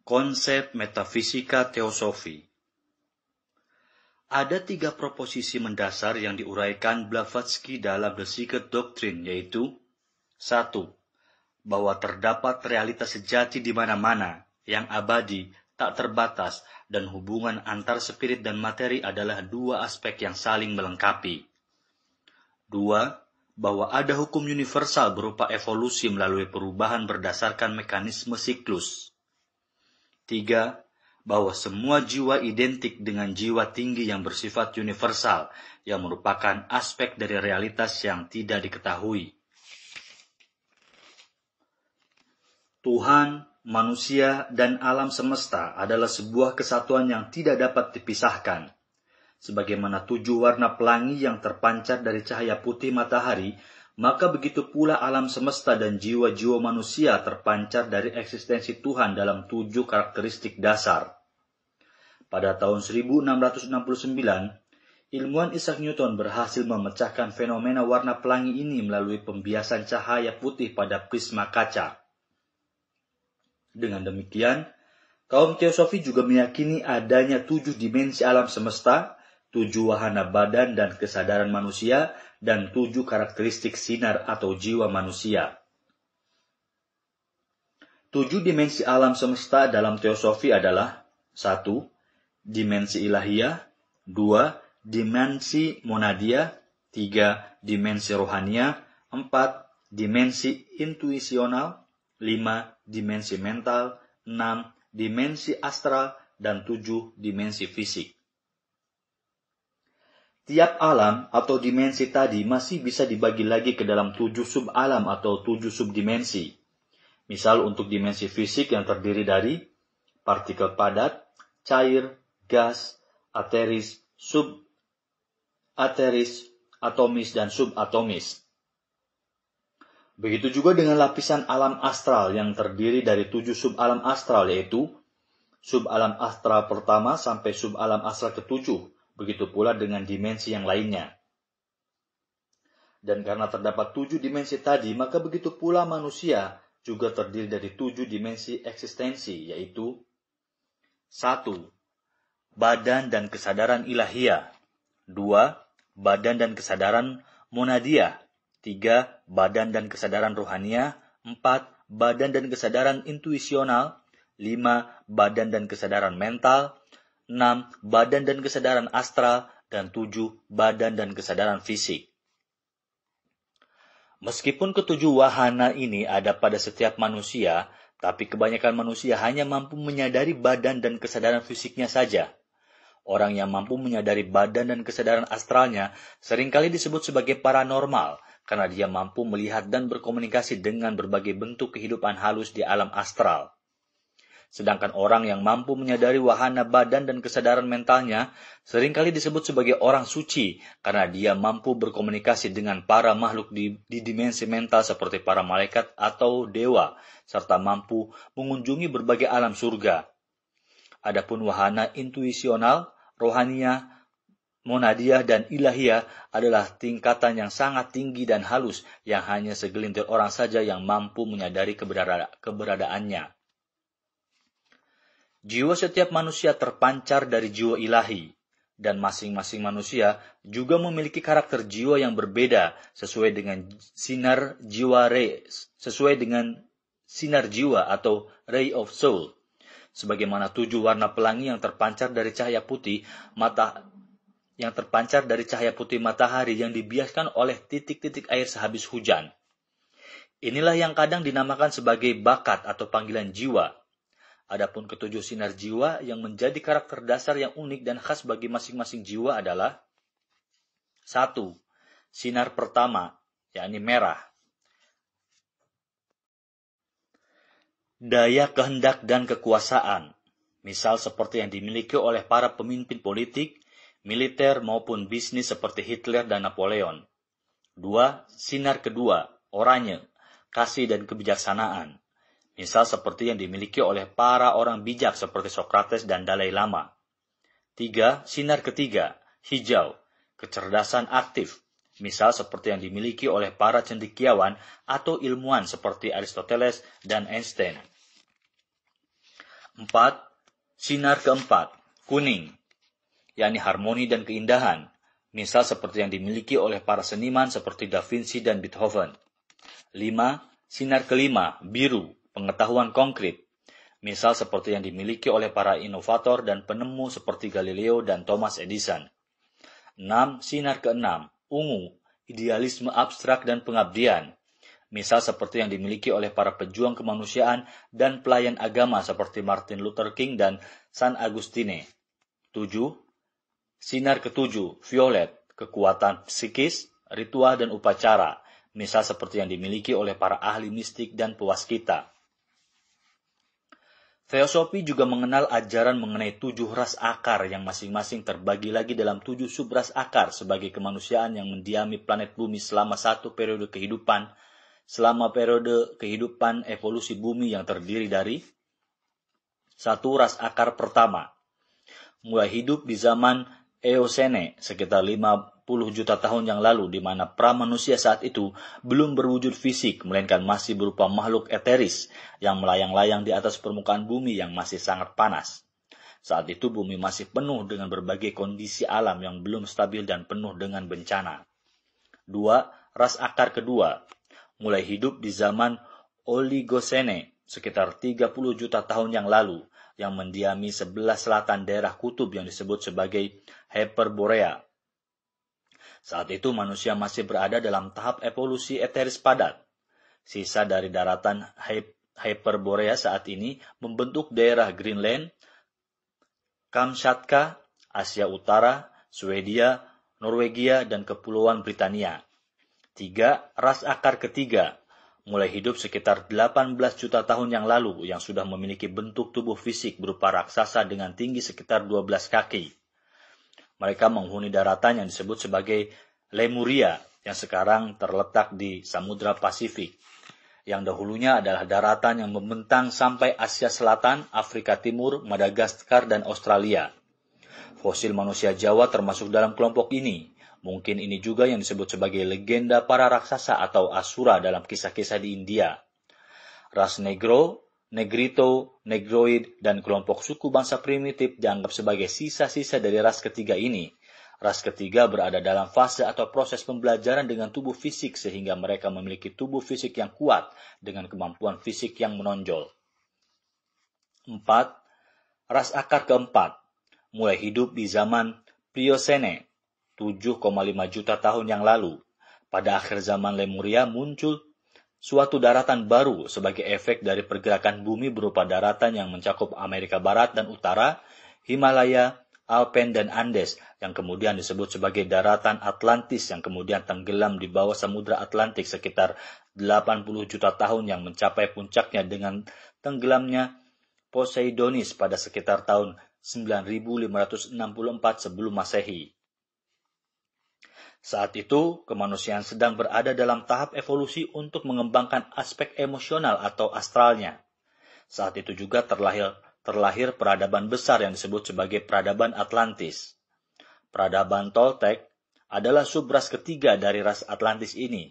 Konsep metafisika teosofi. Ada 3 proposisi mendasar yang diuraikan Blavatsky dalam The Secret Doctrine, yaitu 1. Bahwa terdapat realitas sejati di mana-mana, yang abadi, tak terbatas, dan hubungan antar spirit dan materi adalah 2 aspek yang saling melengkapi. 2. Bahwa ada hukum universal berupa evolusi melalui perubahan berdasarkan mekanisme siklus. 3. Bahwa semua jiwa identik dengan jiwa tinggi yang bersifat universal, yang merupakan aspek dari realitas yang tidak diketahui. Tuhan, manusia, dan alam semesta adalah sebuah kesatuan yang tidak dapat dipisahkan. Sebagaimana 7 warna pelangi yang terpancar dari cahaya putih matahari, maka begitu pula alam semesta dan jiwa-jiwa manusia terpancar dari eksistensi Tuhan dalam 7 karakteristik dasar. Pada tahun 1669, ilmuwan Isaac Newton berhasil memecahkan fenomena warna pelangi ini melalui pembiasan cahaya putih pada prisma kaca. Dengan demikian, kaum teosofi juga meyakini adanya 7 dimensi alam semesta, 7 wahana badan dan kesadaran manusia, dan 7 karakteristik sinar atau jiwa manusia. 7 dimensi alam semesta dalam teosofi adalah 1. Dimensi ilahiyah, 2. Dimensi monadia, 3. Dimensi rohania, 4. Dimensi intuisional, 5. Dimensi mental, 6. Dimensi astral, dan 7. Dimensi fisik. Tiap alam atau dimensi tadi masih bisa dibagi lagi ke dalam 7 subalam atau 7 subdimensi. Misal untuk dimensi fisik yang terdiri dari partikel padat, cair, gas, ateris, subateris, atomis, dan subatomis. Begitu juga dengan lapisan alam astral yang terdiri dari 7 subalam astral, yaitu subalam astral pertama sampai subalam astral ke-7. Begitu pula dengan dimensi yang lainnya. Dan karena terdapat 7 dimensi tadi, maka begitu pula manusia juga terdiri dari 7 dimensi eksistensi, yaitu 1. Badan dan kesadaran ilahiyah, 2. Badan dan kesadaran monadia, 3. Badan dan kesadaran rohania, 4. Badan dan kesadaran intuisional, 5. Badan dan kesadaran mental, 6. Badan dan kesadaran astral, dan 7. Badan dan kesadaran fisik. Meskipun ketujuh wahana ini ada pada setiap manusia, tapi kebanyakan manusia hanya mampu menyadari badan dan kesadaran fisiknya saja. Orang yang mampu menyadari badan dan kesadaran astralnya seringkali disebut sebagai paranormal, karena dia mampu melihat dan berkomunikasi dengan berbagai bentuk kehidupan halus di alam astral. Sedangkan orang yang mampu menyadari wahana badan dan kesadaran mentalnya seringkali disebut sebagai orang suci karena dia mampu berkomunikasi dengan para makhluk di dimensi mental seperti para malaikat atau dewa, serta mampu mengunjungi berbagai alam surga. Adapun wahana intuisional, rohania, monadiah, dan ilahiyah adalah tingkatan yang sangat tinggi dan halus yang hanya segelintir orang saja yang mampu menyadari keberadaannya. Jiwa setiap manusia terpancar dari jiwa ilahi, dan masing-masing manusia juga memiliki karakter jiwa yang berbeda sesuai dengan sinar jiwa atau ray of soul. Sebagaimana 7 warna pelangi yang terpancar dari cahaya putih matahari yang dibiaskan oleh titik-titik air sehabis hujan. Inilah yang kadang dinamakan sebagai bakat atau panggilan jiwa. Adapun ketujuh sinar jiwa yang menjadi karakter dasar yang unik dan khas bagi masing-masing jiwa adalah 1. Sinar pertama, yakni merah. Daya kehendak dan kekuasaan, misal seperti yang dimiliki oleh para pemimpin politik, militer maupun bisnis seperti Hitler dan Napoleon. 2. Sinar kedua, oranye, kasih dan kebijaksanaan. Misal seperti yang dimiliki oleh para orang bijak seperti Socrates dan Dalai Lama. 3. Sinar ketiga, hijau, kecerdasan aktif. Misal seperti yang dimiliki oleh para cendekiawan atau ilmuwan seperti Aristoteles dan Einstein. 4. Sinar keempat, kuning, yakni harmoni dan keindahan, misal seperti yang dimiliki oleh para seniman seperti Da Vinci dan Beethoven. 5. Sinar kelima, biru, pengetahuan konkret, misal seperti yang dimiliki oleh para inovator dan penemu seperti Galileo dan Thomas Edison. 6. Sinar keenam, ungu, idealisme abstrak dan pengabdian, misal seperti yang dimiliki oleh para pejuang kemanusiaan dan pelayan agama seperti Martin Luther King dan San Agustine. 7. Sinar ketujuh, violet, kekuatan psikis, ritual dan upacara, misal seperti yang dimiliki oleh para ahli mistik dan pewaskita. Teosofi juga mengenal ajaran mengenai 7 ras akar yang masing-masing terbagi lagi dalam 7 subras akar sebagai kemanusiaan yang mendiami planet bumi selama periode kehidupan evolusi bumi yang terdiri dari 1. Ras akar pertama, mulai hidup di zaman Eocene sekitar 50 juta tahun yang lalu, di mana pra-manusia saat itu belum berwujud fisik, melainkan masih berupa makhluk eteris yang melayang-layang di atas permukaan bumi yang masih sangat panas. Saat itu bumi masih penuh dengan berbagai kondisi alam yang belum stabil dan penuh dengan bencana. 2. Ras akar kedua, mulai hidup di zaman Oligocene sekitar 30 juta tahun yang lalu, yang mendiami sebelah selatan daerah kutub yang disebut sebagai Hyperborea. Saat itu manusia masih berada dalam tahap evolusi eteris padat. Sisa dari daratan Hyperborea saat ini membentuk daerah Greenland, Kamchatka, Asia Utara, Swedia, Norwegia, dan Kepulauan Britania. 3. Ras akar ketiga, mulai hidup sekitar 18 juta tahun yang lalu, yang sudah memiliki bentuk tubuh fisik berupa raksasa dengan tinggi sekitar 12 kaki. Mereka menghuni daratan yang disebut sebagai Lemuria, yang sekarang terletak di Samudra Pasifik, yang dahulunya adalah daratan yang membentang sampai Asia Selatan, Afrika Timur, Madagaskar, dan Australia. Fosil manusia Jawa termasuk dalam kelompok ini. Mungkin ini juga yang disebut sebagai legenda para raksasa atau Asura dalam kisah-kisah di India. Ras Negro, Negrito, Negroid, dan kelompok suku bangsa primitif dianggap sebagai sisa-sisa dari ras ketiga ini. Ras ketiga berada dalam fase atau proses pembelajaran dengan tubuh fisik sehingga mereka memiliki tubuh fisik yang kuat dengan kemampuan fisik yang menonjol. 4. Ras akar keempat, mulai hidup di zaman Pliocene, 7,5 juta tahun yang lalu. Pada akhir zaman Lemuria muncul suatu daratan baru sebagai efek dari pergerakan bumi berupa daratan yang mencakup Amerika Barat dan Utara, Himalaya, Alpen, dan Andes, yang kemudian disebut sebagai daratan Atlantis yang kemudian tenggelam di bawah Samudra Atlantik sekitar 80 juta tahun, yang mencapai puncaknya dengan tenggelamnya Poseidonis pada sekitar tahun 9564 sebelum Masehi. Saat itu, kemanusiaan sedang berada dalam tahap evolusi untuk mengembangkan aspek emosional atau astralnya. Saat itu juga terlahir peradaban besar yang disebut sebagai peradaban Atlantis. Peradaban Toltec adalah subras ketiga dari ras Atlantis ini.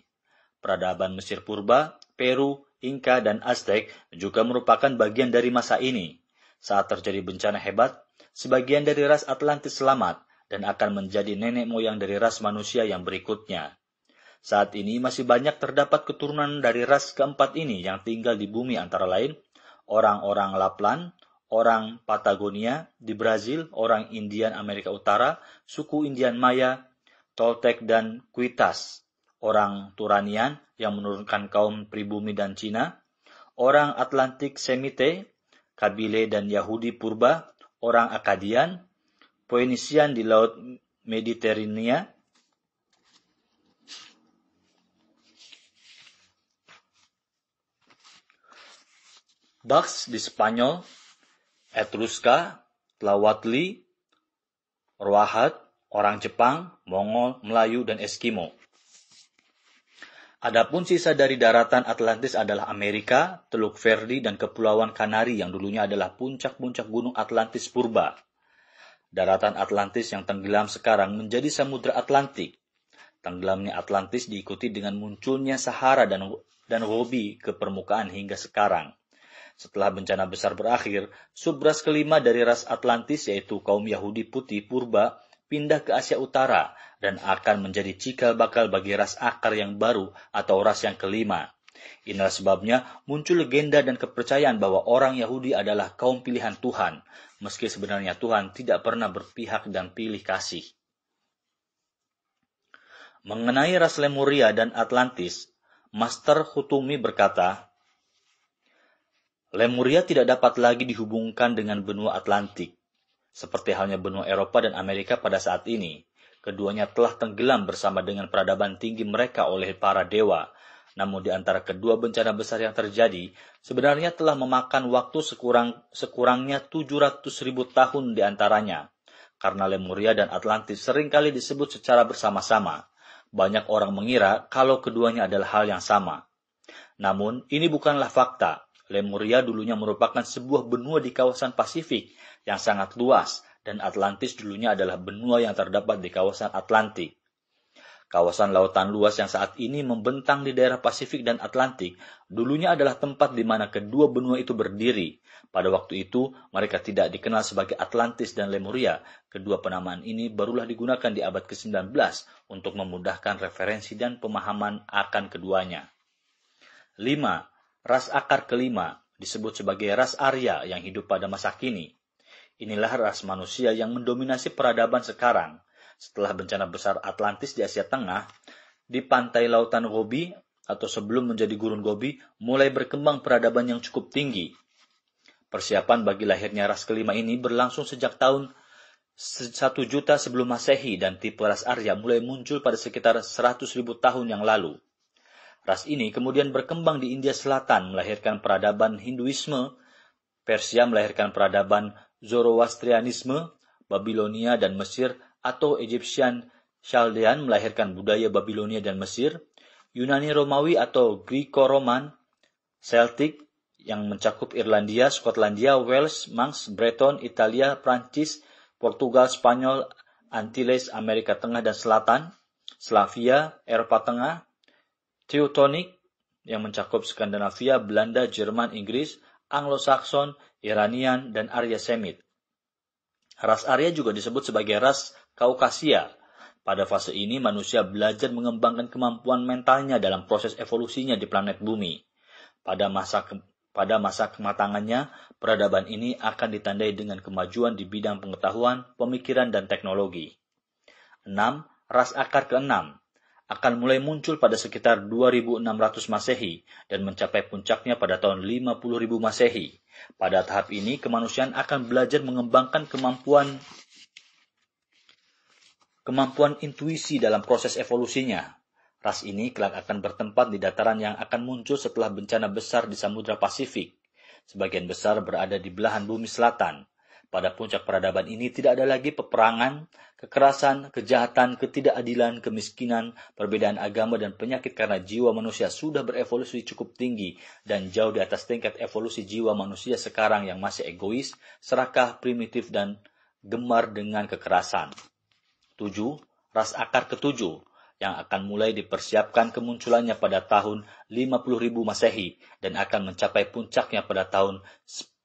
Peradaban Mesir Purba, Peru, Inka, dan Aztec juga merupakan bagian dari masa ini. Saat terjadi bencana hebat, sebagian dari ras Atlantis selamat dan akan menjadi nenek moyang dari ras manusia yang berikutnya. Saat ini masih banyak terdapat keturunan dari ras keempat ini yang tinggal di bumi, antara lain orang-orang Lapland, orang Patagonia di Brazil, orang Indian Amerika Utara, suku Indian Maya, Toltec dan Quitas, orang Turanian yang menurunkan kaum pribumi dan Cina, orang Atlantik Semite, Kabile dan Yahudi Purba, orang Akadian, Phoenician di Laut Mediterania, Basque di Spanyol, Etruska, Tlahuatli, Roahat, orang Jepang, Mongol, Melayu, dan Eskimo. Adapun sisa dari daratan Atlantis adalah Amerika, Teluk Verdi, dan Kepulauan Kanari yang dulunya adalah puncak-puncak gunung Atlantis purba. Daratan Atlantis yang tenggelam sekarang menjadi Samudra Atlantik. Tenggelamnya Atlantis diikuti dengan munculnya Sahara dan Gobi ke permukaan hingga sekarang. Setelah bencana besar berakhir, subras kelima dari ras Atlantis yaitu kaum Yahudi putih purba pindah ke Asia Utara dan akan menjadi cikal bakal bagi ras akar yang baru atau ras yang kelima. Inilah sebabnya muncul legenda dan kepercayaan bahwa orang Yahudi adalah kaum pilihan Tuhan, meski sebenarnya Tuhan tidak pernah berpihak dan pilih kasih. Mengenai ras Lemuria dan Atlantis, Master Hutumi berkata, Lemuria tidak dapat lagi dihubungkan dengan benua Atlantik, seperti halnya benua Eropa dan Amerika pada saat ini. Keduanya telah tenggelam bersama dengan peradaban tinggi mereka oleh para dewa. Namun di antara kedua bencana besar yang terjadi, sebenarnya telah memakan waktu sekurangnya 700.000 tahun di antaranya. Karena Lemuria dan Atlantis seringkali disebut secara bersama-sama. Banyak orang mengira kalau keduanya adalah hal yang sama. Namun, ini bukanlah fakta. Lemuria dulunya merupakan sebuah benua di kawasan Pasifik yang sangat luas, dan Atlantis dulunya adalah benua yang terdapat di kawasan Atlantik. Kawasan lautan luas yang saat ini membentang di daerah Pasifik dan Atlantik dulunya adalah tempat di mana kedua benua itu berdiri. Pada waktu itu, mereka tidak dikenal sebagai Atlantis dan Lemuria. Kedua penamaan ini barulah digunakan di abad ke-19 untuk memudahkan referensi dan pemahaman akan keduanya. 5. Ras akar kelima disebut sebagai ras Arya yang hidup pada masa kini. Inilah ras manusia yang mendominasi peradaban sekarang. Setelah bencana besar Atlantis di Asia Tengah, di pantai lautan Gobi atau sebelum menjadi gurun Gobi, mulai berkembang peradaban yang cukup tinggi. Persiapan bagi lahirnya ras kelima ini berlangsung sejak tahun 1 juta sebelum Masehi dan tipe ras Arya mulai muncul pada sekitar 100.000 tahun yang lalu. Ras ini kemudian berkembang di India Selatan, melahirkan peradaban Hinduisme, Persia melahirkan peradaban Zoroastrianisme, Babilonia dan Mesir, atau Egyptian Chaldean melahirkan budaya Babilonia dan Mesir, Yunani Romawi atau Greco-Roman, Celtic yang mencakup Irlandia, Skotlandia, Wales, Manx, Breton, Italia, Prancis, Portugal, Spanyol, Antilles, Amerika Tengah dan Selatan, Slavia, Eropa Tengah, Teutonic yang mencakup Skandinavia, Belanda, Jerman, Inggris, Anglo-Saxon, Iranian, dan Arya Semit. Ras Arya juga disebut sebagai ras Kaukasia. Pada fase ini, manusia belajar mengembangkan kemampuan mentalnya dalam proses evolusinya di planet bumi. Pada masa kematangannya, peradaban ini akan ditandai dengan kemajuan di bidang pengetahuan, pemikiran, dan teknologi. 6. Ras akar ke-6 akan mulai muncul pada sekitar 2600 Masehi dan mencapai puncaknya pada tahun 50.000 Masehi. Pada tahap ini, kemanusiaan akan belajar mengembangkan kemampuan intuisi dalam proses evolusinya. Ras ini kelak akan bertempat di dataran yang akan muncul setelah bencana besar di Samudra Pasifik. Sebagian besar berada di belahan bumi selatan. Pada puncak peradaban ini tidak ada lagi peperangan, kekerasan, kejahatan, ketidakadilan, kemiskinan, perbedaan agama, dan penyakit karena jiwa manusia sudah berevolusi cukup tinggi dan jauh di atas tingkat evolusi jiwa manusia sekarang yang masih egois, serakah, primitif, dan gemar dengan kekerasan. 7. Ras akar ke-7 yang akan mulai dipersiapkan kemunculannya pada tahun 50.000 Masehi dan akan mencapai puncaknya pada tahun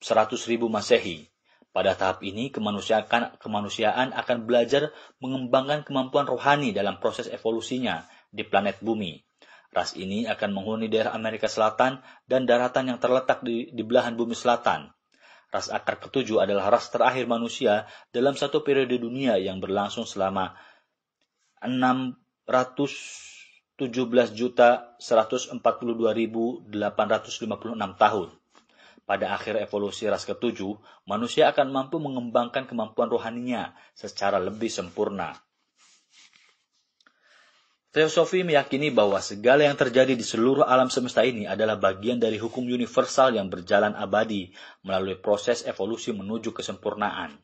100.000 Masehi. Pada tahap ini, kemanusiaan akan belajar mengembangkan kemampuan rohani dalam proses evolusinya di planet bumi. Ras ini akan menghuni daerah Amerika Selatan dan daratan yang terletak di belahan bumi selatan. Ras akar ke-7 adalah ras terakhir manusia dalam satu periode dunia yang berlangsung selama 617.142.856 tahun. Pada akhir evolusi ras ke-7, manusia akan mampu mengembangkan kemampuan rohaninya secara lebih sempurna. Teosofi meyakini bahwa segala yang terjadi di seluruh alam semesta ini adalah bagian dari hukum universal yang berjalan abadi melalui proses evolusi menuju kesempurnaan.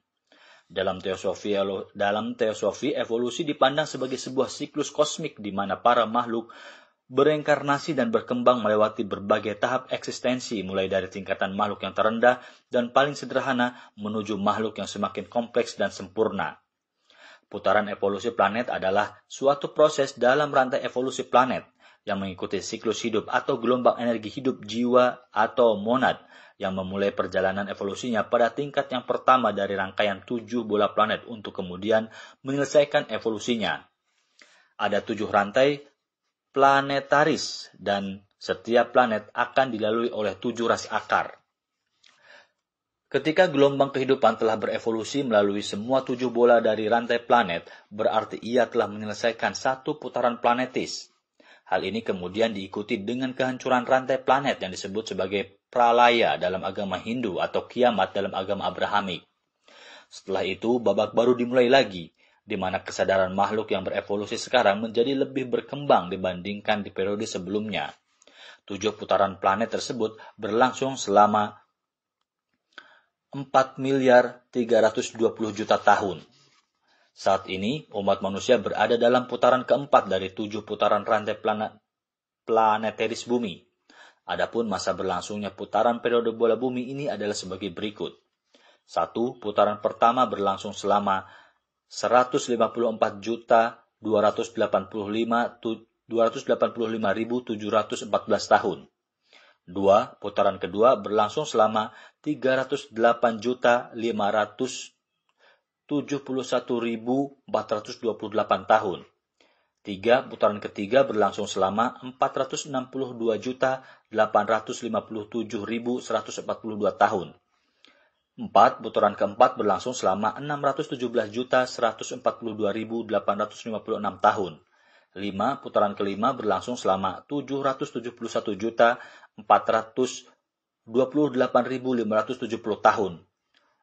Dalam teosofi, evolusi dipandang sebagai sebuah siklus kosmik di mana para makhluk bereinkarnasi dan berkembang melewati berbagai tahap eksistensi, mulai dari tingkatan makhluk yang terendah dan paling sederhana menuju makhluk yang semakin kompleks dan sempurna. Putaran evolusi planet adalah suatu proses dalam rantai evolusi planet, yang mengikuti siklus hidup atau gelombang energi hidup jiwa atau monad yang memulai perjalanan evolusinya pada tingkat yang pertama dari rangkaian 7 bola planet untuk kemudian menyelesaikan evolusinya. Ada 7 rantai planetaris dan setiap planet akan dilalui oleh 7 ras akar. Ketika gelombang kehidupan telah berevolusi melalui semua 7 bola dari rantai planet, berarti ia telah menyelesaikan satu putaran planetis. Hal ini kemudian diikuti dengan kehancuran rantai planet yang disebut sebagai pralaya dalam agama Hindu atau kiamat dalam agama Abrahamik. Setelah itu, babak baru dimulai lagi, di mana kesadaran makhluk yang berevolusi sekarang menjadi lebih berkembang dibandingkan di periode sebelumnya. 7 putaran planet tersebut berlangsung selama 4.320.000.000 tahun. Saat ini, umat manusia berada dalam putaran keempat dari 7 putaran rantai planetaris bumi. Adapun masa berlangsungnya putaran periode bola bumi ini adalah sebagai berikut. 1. Putaran pertama berlangsung selama 154.285.714 tahun. 2. Putaran kedua berlangsung selama 308.571.428 tahun. 3. Putaran ketiga berlangsung selama 462.857.142 tahun. 4. Putaran keempat berlangsung selama 617.142.856 tahun. 5. Putaran kelima berlangsung selama 771.428.570 tahun.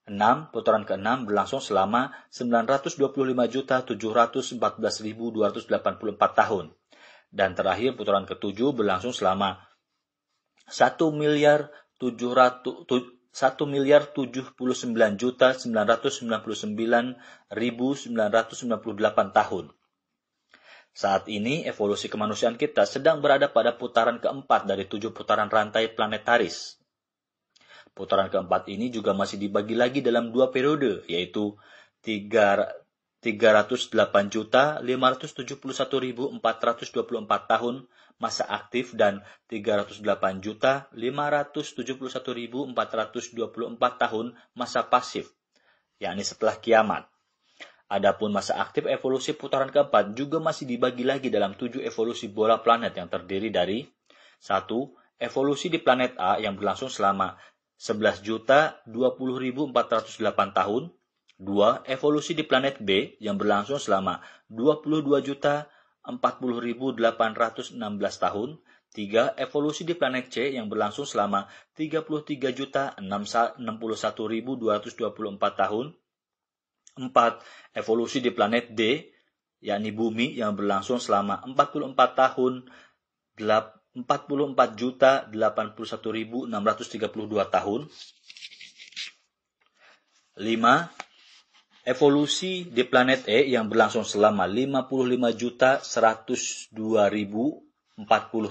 6. Putaran ke-6 berlangsung selama 925.714.284 tahun. Dan terakhir putaran ke-7 berlangsung selama 1.079.999.998 tahun. Saat ini, evolusi kemanusiaan kita sedang berada pada putaran keempat dari 7 putaran rantai planetaris. Putaran keempat ini juga masih dibagi lagi dalam 2 periode, yaitu 308.571.424 tahun masa aktif dan 308.571.424 tahun masa pasif, yakni setelah kiamat. Adapun masa aktif evolusi putaran keempat juga masih dibagi lagi dalam 7 evolusi bola planet yang terdiri dari 1. Evolusi di planet A yang berlangsung selama 11.020.408 tahun. 2. Evolusi di planet B yang berlangsung selama 22.040.816 tahun. 3. Evolusi di planet C yang berlangsung selama 33.061.224 tahun. 4. Evolusi di planet D, yakni bumi yang berlangsung selama 44 tahun 44.081.632 tahun. 5. Evolusi di planet E yang berlangsung selama 55.102.040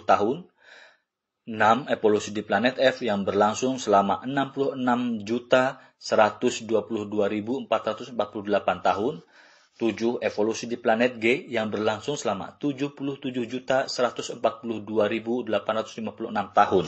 tahun. 6. Evolusi di planet F yang berlangsung selama 66.122.448 tahun. 7. Evolusi di planet G yang berlangsung selama 77.142.856 tahun.